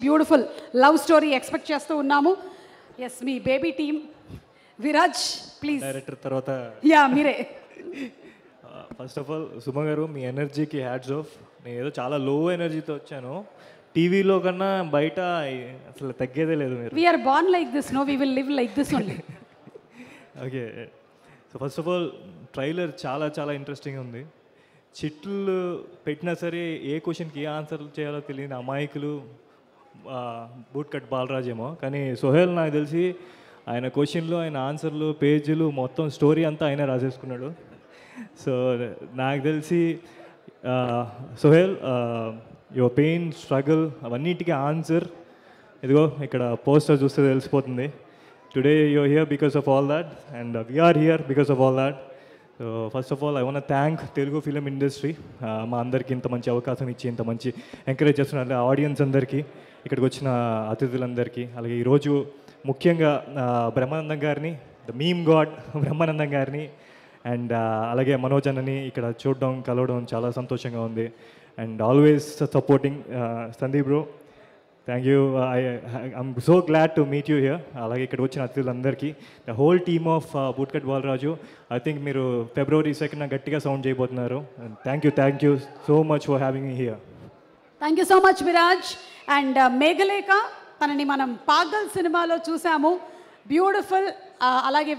Beautiful love story expect చేస్తూ ఉన్నాము. Yes, మీ baby team Viraj please. Director తర్వాత యా మీరే. ఫస్ట్ ఆఫ్ ఆల్ సుమ గారు, మీ ఎనర్జీకి హ్యాట్స్ ఆఫ్. నేను ఏదో చాలా లో ఎనర్జీతో వచ్చాను. టీవీలో కన్నా బయట అసలు తగ్గేదే లేదు మీరు. We are born like this, no we will live like this only. Okay, so first of all trailer చాలా చాలా ఇంట్రెస్టింగ్ ఉంది. చిట్లు పెట్టినా సరే ఏ క్వశ్చన్కి ఏ ఆన్సర్లు చేయాలో తెలియని అమాయకులు బూట్ కట్ బాలరాజ్ ఏమో, కానీ సోహెల్ నాకు తెలిసి ఆయన క్వశ్చన్లు, ఆయన ఆన్సర్లు, పేజీలు మొత్తం స్టోరీ అంతా ఆయన రాసేసుకున్నాడు. సో నాకు తెలిసి సోహెల్, యువర్ పెయిన్, స్ట్రగుల్ అవన్నిటికీ ఆన్సర్ ఇదిగో ఇక్కడ పోస్టర్ చూస్తే తెలిసిపోతుంది. Today you're here because of all that and we're here because of all that. So first of all I want thank Telugu film industry, మా అందరికీ ఇంత మంచి అవకాశం ఇచ్చి ఇంత మంచి ఎంకరేజ్ చేస్తున్నారు. ఆడియన్స్ అందరికీ, ఇక్కడికి వచ్చిన అతిథులందరికీ, అలాగే ఈరోజు ముఖ్యంగా బ్రహ్మానందం గారిని, ద మీమ్ గాడ్ బ్రహ్మానందం గారిని అండ్ అలాగే మనోజ్ అన్నని ఇక్కడ చూడడం, కలవడం చాలా సంతోషంగా ఉంది. And always supporting Sandeep bro, thank you. I'm so glad to meet you here. అలాగే ఇక్కడ వచ్చిన అతిథులందరికీ, the whole team of boot cut Balaraju. I think మీరు February 2nd గట్టిగా సౌండ్ చేయబోతున్నారు. Thank you so much for having me here. Thank you so much Viraj. And Meghalekha, తనని మనం పాగల్ సినిమాలో చూసాము, బ్యూటిఫుల్. అలాగే